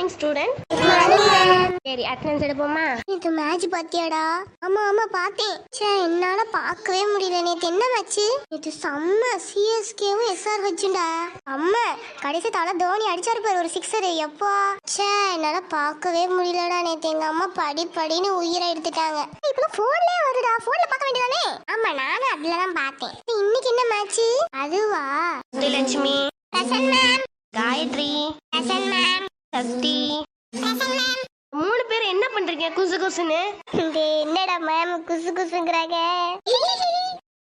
Morning student. சரி attendance எடுப்போமா? இது match பாத்தியாடா? ஆமா ஆமா பார்த்தேன். ச்சே என்னால பார்க்கவே முடியல. நேத்து என்ன மேட்ச்? இது செம்ம சிஎஸ்கேவும் எஸ்ஆர்ஹெச்டா. அம்மா கடைசி தலை தோனி அடிச்சாரு பாரு ஒரு சிக்ஸர். எப்பா ச்சே என்னால பார்க்கவே முடியலடா. நேத்து எங்க அம்மா படின்னு உயிரை எடுத்துட்டாங்க. இப்ப போன்லயே வருடா. போன்ல பார்க்க வேண்டியதானே? ஆமா நானும் அதுல தான் பார்த்தேன். இன்னைக்கு என்ன மேட்ச்? அதுவா Lakshmi, present ma'am, Gayathri, present ma'am, Shakti, present ma'am. 3 பேர் என்ன பண்றீங்க குசு குசுன்னு? என்னடா மேம் குசு குசுங்கறாங்க?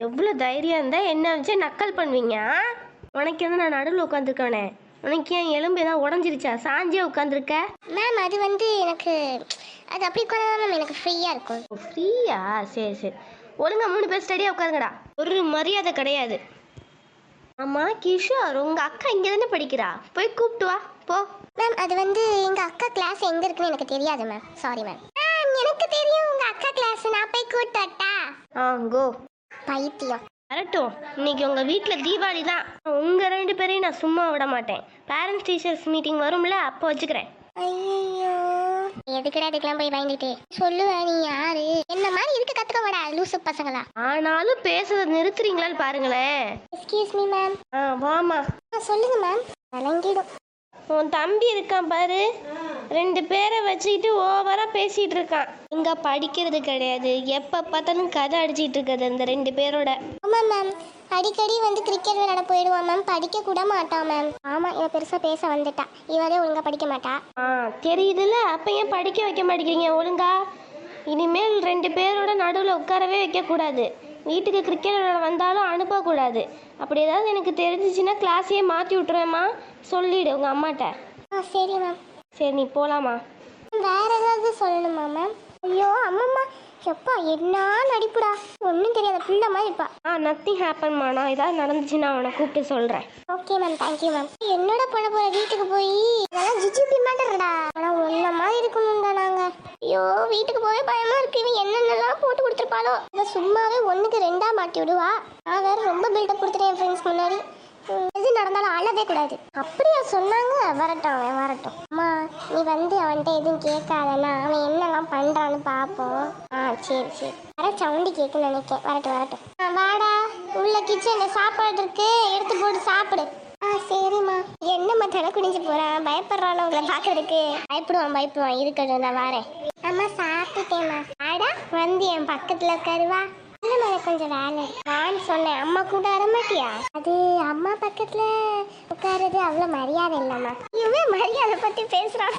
எவ்வளவு தைரியம் இருந்தா என்ன வச்சு நக்கல் பண்ணுவீங்க? உனக்கு என்ன நான் நடுவில் உட்காந்துருக்கானே, உனக்கு ஏன் எலும்பு ஏதாவது உடஞ்சிருச்சா? சாஞ்சியே உட்காந்துருக்க. மேம் அது வந்து எனக்கு அது அப்படி உட்காந்தா மேம் எனக்கு ஃப்ரீயா இருக்கும். ஃப்ரீயா? சரி சரி, ஒழுங்கா 3 பேர் ஸ்டடியா உட்காருங்கடா. ஒரு மரியாதை கிடையாது. ஆமா கிஷோர், உங்க அக்கா இங்க தானே படிக்கிறா, போய் கூப்பிட்டு வா போ. மேம் அது வந்து எங்க அக்கா கிளாஸ் எங்க இருக்குன்னு எனக்கு தெரியாது மேம். Sorry ma'am. மேம் எனக்கு தெரியும் உங்க அக்கா கிளாஸ். நான் போய் கூப்பிட்டு வரட்டா? கோ. பைத்தியம். வரட்டும், இன்னைக்கு உங்க வீட்டுல தீபாவளி தான். உங்க 2 பேரையும் நான் சும்மா விட மாட்டேன். பேரண்ட்ஸ் டீச்சர்ஸ் மீட்டிங் வரும்ல, அப்போ வச்சுக்கிறேன். ஐயோ எதுக்குடா இதுக்கெல்லாம் போய் பயந்துட்டு? சொல்லுவ நீ யாரு? என்ன மாதிரி இருக்க கத்துக்க வாடா லூசு பசங்களா. ஆனாலும் பேசுறத நிறுத்துறீங்களான்னு பாருங்களேன். Excuse me ma'am. வாமா. சொல்லுங்க மேம். விளங்கிடும். உன் தம்பி இருக்கான் பாரு, 2 பேரை வச்சுக்கிட்டு ஓவரா பேசிட்டு இருக்கான். இங்க படிக்கிறது கிடையாது, எப்ப பார்த்தாலும் கதை அடிச்சிட்டு இருக்கிறது அந்த 2 பேரோட. ஆமா மேம், அடிக்கடி வந்து கிரிக்கெட் விளையாட போயிடுவான் மேம். படிக்க கூட மாட்டான் மேம். ஆமா இவ பெருசா பேச வந்துட்டா. இவரே ஒழுங்கா படிக்க மாட்டா. தெரியுதுல்ல, அப்ப ஏன் படிக்க வைக்க மாட்டேங்கிறீங்க ஒழுங்கா? இனிமேல் 2 பேரோட நடுவில் உட்காரவே வைக்கக்கூடாது. வீட்டுக்கு கிரிக்கெட் விளையாட வந்தாலும் அனுப்பக்கூடாது. அப்படி ஏதாவது எனக்கு தெரிஞ்சிச்சுன்னா கிளாஸையே மாற்றி விட்டுருவேம்மா, சொல்லிவிடு உங்கள் அம்மாட்ட. சரி மேம். சரி நீ போகலாமா? வேற ஏதாவது சொல்லணுமா மேம்? ஐயோ அம்மம்மா எப்பா என்ன நடிப்புடா. ஒன்றும் தெரியாத பிள்ளை மாதிரி இருப்பா. நத்திங் ஹேப்பன்மா, நான் ஏதாவது நடந்துச்சுன்னா அவனை கூப்பிட்டு சொல்கிறேன். Okay ma'am, thank you ma'am. என்னோட பண்ண போற வீட்டுக்கு போய் இதெல்லாம் ஜிஜிபி மாட்டேறடா. ஆனால் ஒன்ன மாதிரி இருக்கணும்டா நாங்கள். ஐயோ வீட்டுக்கு போய் பயமா இருக்கு. இவன் என்னென்னலாம் போட்டு கொடுத்துருப்பாளோ. இதை சும்மாவே 1க்கு 2 மாட்டி விடுவா. நான் வேற ரொம்ப பில்டப் கொடுத்துட்டேன் என் ஃப்ரெண்ட்ஸ் முன்னாடி. எது நடந்தாலும் அழவே கூடாது. அப்படியா சொன்னாங்க? வரட்டும் அவன் வரட்டும். அம்மா நீ வந்து அவன்கிட்ட எதுவும் கேட்காதன்னா அவன் என்னெல்லாம் பண்றான்னு பார்ப்போம். சரி சரி வர சவுண்டு கேட்குன்னு நினைக்கிறேன். வரட்டும். வாடா, உள்ள கிச்சன்ல சாப்பாடு இருக்கு, எடுத்து போட்டு சாப்பிடு. சரிம்மா. என்னம்மா தலை குனிஞ்சு போறான்? பயப்படுறான் உங்களை பாக்குறதுக்கு? பயப்படுவான். இருக்கட்டும் நான் வரேன். அம்மா சாப்பிட்டுட்டேம்மா. ஆடா வந்து என் பக்கத்துல உட்காருவா. கொஞ்சம் வேலை நான் சொன்னேன். அம்மா கூட வரமாட்டியா? அது அம்மா பக்கத்துல உட்காருது அவ்வளவு மரியாதை இல்லம்மா. இவன் மரியாதை பத்தி பேசுறான்.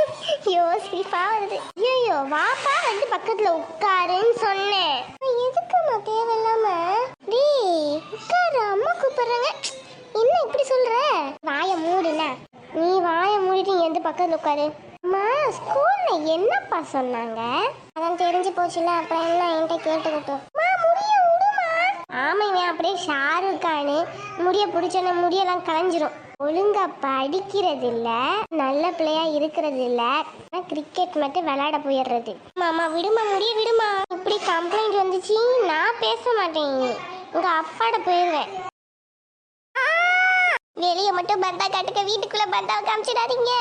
யோசிப்பா வருது. ஐயோ வாப்பா வந்து பக்கத்துல உட்காருன்னு சொன்னேன். எதுக்குமா தேவையில்லாம? டேய் உட்காரு, அம்மா கூப்பிடுறாங்க. என்ன இப்படி சொல்ற? வாயை மூடுனா. நீ வாயை மூடிட்டு இங்க வந்து பக்கத்துல உட்காரு. அம்மா ஸ்கூல்ல என்னப்பா சொன்னாங்க? அதான் தெரிஞ்சு போச்சுல, அப்புறம் என்ன என்கிட்ட கேட்டுக்கிட்டோம். ஆமா இவன் அப்படியே ஷாருக் கானு முடிய பிடிச்சோன்னா முடியெல்லாம் கலைஞ்சிரும். ஒழுங்கா படிக்கிறது இல்ல, நல்ல பிள்ளையா இருக்கிறது இல்ல, கிரிக்கெட் மட்டும் விளையாட போயிடுறது. மாமா விடுமா, விடுமா. இப்படி கம்ப்ளைண்ட் வந்துச்சு நான் பேச மாட்டேன். உங்க அப்பாட போயிடுவேன். வெளியே மட்டும் பந்தா காட்டுக்க, வீட்டுக்குள்ள பந்தாவை காமிச்சிடாதீங்க.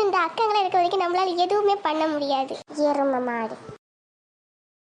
இந்த அக்கங்களை இருக்க வரைக்கும் நம்மளால எதுவுமே பண்ண முடியாது. எரும மாடு.